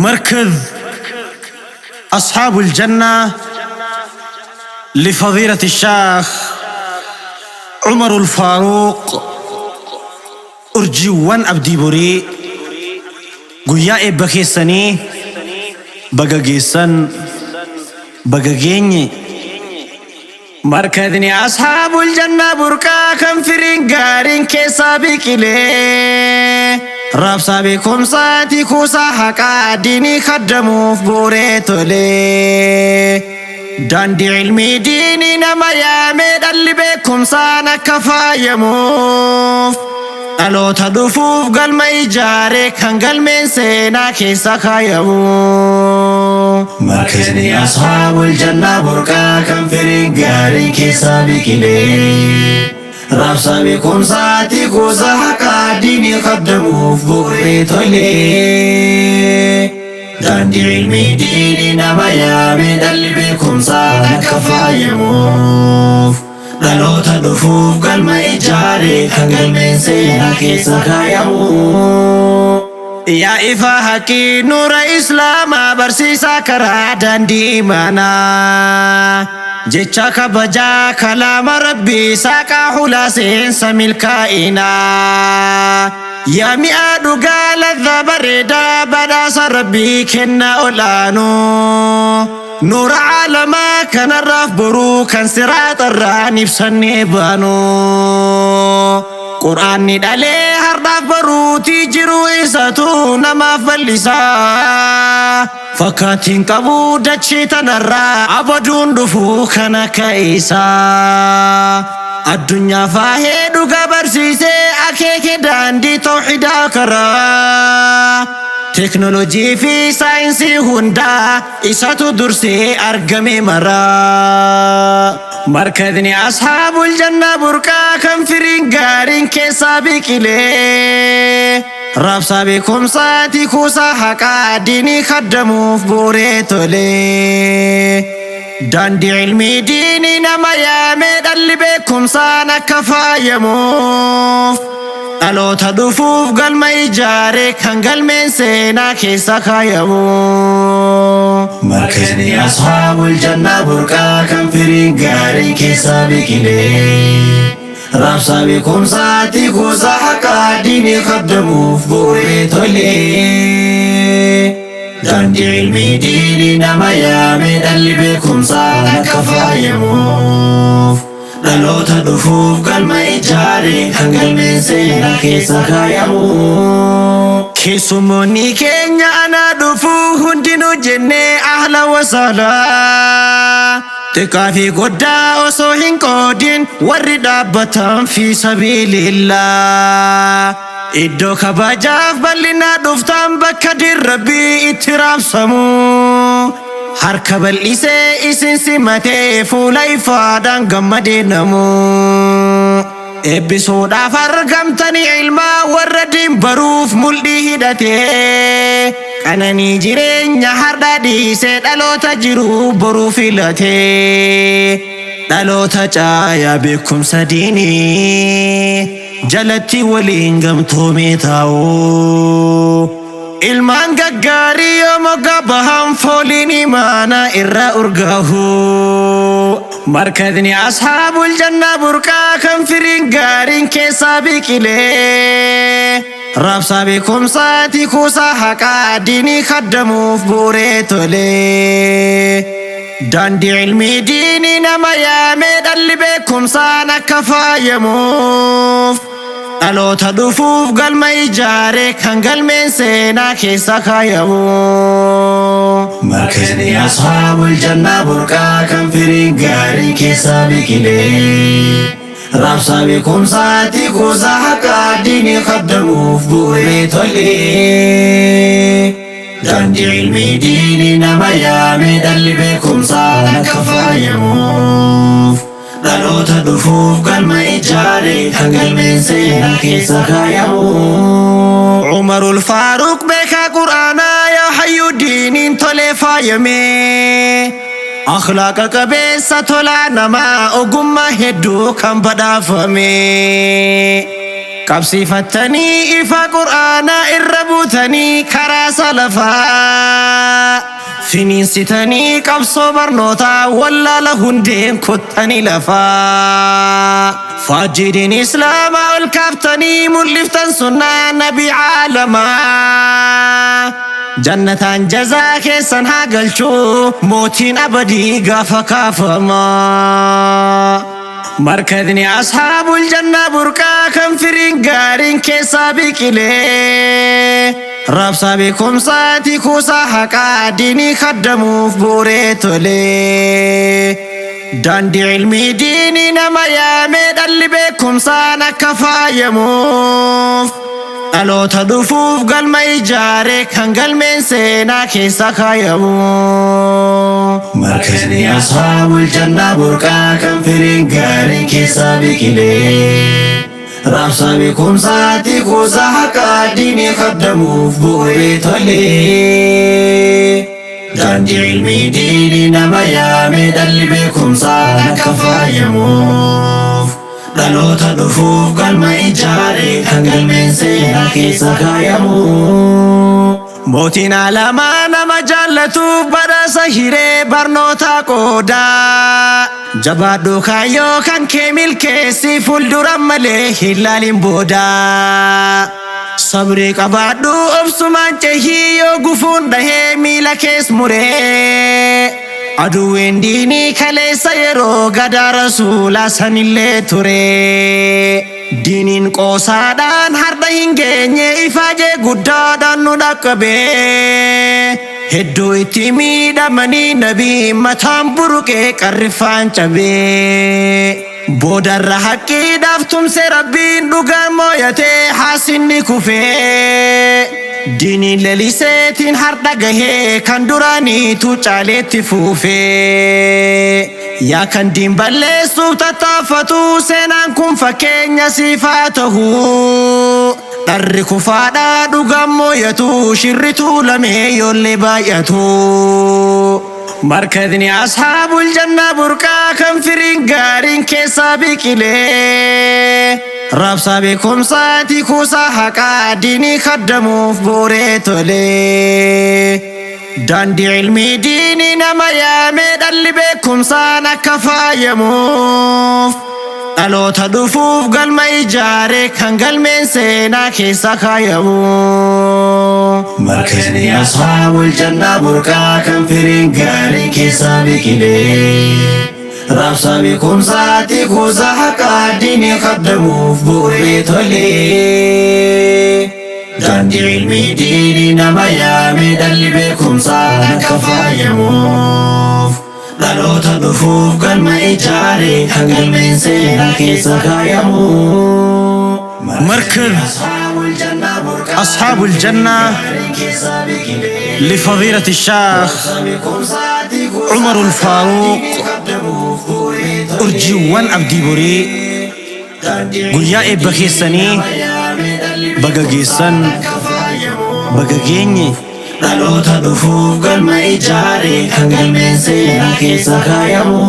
مركز أصحاب الجنة لفضيلة الشيخ عمر الفاروق أرجوان أبدي بري قيا بكيسني بقاقيسن بقاقيني مركزني أصحاب الجنة بركا كم فرين قارين كيسابيك ليه راب سابقكم ساتي كوسا حقا ديني خدمو في بوريتو ليه داندي علمي ديني نما يامد اللي بكم سانا كفايموف ألو تدفوف قل ما يجارك هنقل من سينا كيسا خايمو مركزني أصحاب الجنة بركا كم فرين قارين كيسا بكلي راب سابقكم ساتي كوسا حقا ديني خدمو في بوريتو ليه داندي علمي ديني نما يامد اللي بكم سانا كفايموف ألو تدفوف قل ما يجاري هنقل من سينا كيسا خايمو يا إفاهكي نور إسلام برسيسا كرا داندي مانا جيتشا كبجا كلام ربي ساكا حلاسين سميل كائنا يا مئادو قال الذبردا بداس ربي كنا أولانو نور عالما كان الرف برو كان سرات الراني بسني بانو قرآن ندالي هرداف برو تيجرو إساتو نما فلسا فكاتين كبو دچي تنرى عبدون دفو كان كايسا الدنيا فاهدو قبر سيسي أكيك داندي توحيدا كرا تكنولوجي في ساينسي هوندا إساتو درسي أرقمي مرا مركزني أصحاب الجنة بركا كم فرين قارين كيسابيك ليه راب سابقكم ساتي كوسا حقا ديني خدمو في بوريتو ليه داندي علمي ديني نما يامد اللي بكم سانا كفايموف ألو تدفوف قل ما يجارك هنقل من سينا كيسا خايمو مركزني أصحاب الجنة بركا كم فرين قاري كيسا بكلي راب سابقكم ساتي كوسا حقا ديني خدمو في بوريتو ليه داندي علمي ديني نما يامد اللي بكم سانا كفايموف ألو تدفوف قل ما يجاري هنقل من سينا كيسا خايمو كيسوموني كينيا أنا دفو هندينو جنة أهلا وسهلا تكافي قدا وصوهن قودين ورد بطن في سبيل الله إدو كباجاف بلنا دفتان بكدر ربي اتراب سمو harka bal'isee isin simatee fuula ifaadhaan gammadee namoo eebbisuudhaaf argamtanii ilmaa warra baruuf mul'ii hidhatee qananii jireenya har'a dhiisee dhaloota jiru boruu filatee dhaloota caayaa beekumsa diinii jalatti waliin gamtoomee taa'u ilmaan gaggaarii yooma gabahan fooliin imaana irra urgahu markadni ashaabul janna burqaa kan firiin gaariin keessaa biqilee raabsaa beekumsaati kuusaa haqaa diinii kaddamuuf buuree tolee daandii ilmii diinii nama yaamee dhalli beekumsaan akka faayamuuf dhaloota dhufuuf galma ijaaree kan galmeen seenaa keessa kaayamu markazni ashaabul janna burqaa kan firiin gaarii keessa biqilee raabsaa beekumsaati kuusaa haqaa diinii kaddamuuf bu'ee tolee daandii ilmii diinii nama yaamee dhalli beekumsaan akka faayamuuf dhaloota dhufuuf galma ijaaree kan galmeen seenaa keessa kaayamu Umarul Faaruq beekaa quraanaa yaa hayyuu diiniin tolee faayamee akhlaaqa qabeessa tolaa namaa ogummaa hedduu kan badhaafamee qabsiifattanii ifa qur'aanaa irra buutanii karaa salafaa finiinsitanii qabsoo barnootaa wallaala hundeen kuttanii lafaa faajjidiin islaamaa ol kaaftanii mul'iftan sunnaa nabii caalamaa jannataan jazaa keessan haa galchuu mootiin abadii gaafa kaafamaa markadni ashaabul jannaa burqaa kan firiin gaariin keessaa biqilee raabsaa beekumsaati kuusaa haqaa diinii kaddamuuf bu'uuree tolee daandii ilmii diinii nama yaamee dhalli beekumsaan akka faayamuuf dhaloota dhufuuf galma ijaaree kan galmeen seenaa keessa kaayamu markazni ashaabul jannaa burqaa kan firiin gaariin keessaa biqilee raabsaa beekumsaati kuusaa haqaa diinii kaddamuuf bu'uuree tolee daandii ilmii diinii nama yaamee dhalli beekumsaan akka faayamuuf dhaloota dhufuuf galma ijaaree kan galmeen seenaa keessa kaayamu mootiin alamaa nama jaallatuuf badhaasa hiree barnoota qoodaa jabaadhu kaayyoo kan kee milkeessi fuulduran malee hin laalin boodaa sabrii qabaadhu obsumaan cehii yoo gufuun dhahee miila kees muree aduwween diinii kaleessa yeroo gadaa rasuulaa sanillee ture diiniin qoosaadhaan har'a hin geenye ifaajee guddaadhaan nu dhaqqabee hedduu itti miidhamanii nabii mataan buruqee qarrifaan cabee boodarra haqqiidhaaf tumse rabbiin dhugaan mooyatee haasinni kufee diiniin laliseetiin har'a gahee kan duraaniitu caaleetti fuufee yaa kan diin balleessuuf tattaaffatu seenaan kun fakkeenya siifaa tahuu dharri kufaadhaa dhugaan mooyatu shirrituu lamee yoollee baay'atu markadni ashaabul jannaa burqaa kan firiin gaariin keessaa biqilee raabsaa beekumsaati kuusaa haqaa diinii kaddamuuf bu'uuree tolee daandii ilmii diinii nama yaamee dhalli beekumsaan akka faayamuuf dhaloota dhufuuf galma ijaaree kan galmeen seenaa keessa kaayamu markazni ashaabul jannaa burqaa kan firiin gaariin keessaa biqilee raabsaa beekumsaati kuusaa haqaa diinii kaddamuuf bu'uuree tolee daandii ilmii diinii nama yaamee dhalli beekumsaan akka faayamuuf dhaloota dhufuuf galma ijaaree kan galmeen seenaa keessa kaayamu مركب أصحاب الجنة لفضيلة الشيخ عمر الفاروق أرجوان أبدي بري قليا إبخيساني بقاقيسان بقاقيني dhaloota dhufuuf galma ijaaree kan galmeen seenaa keessa kaayamu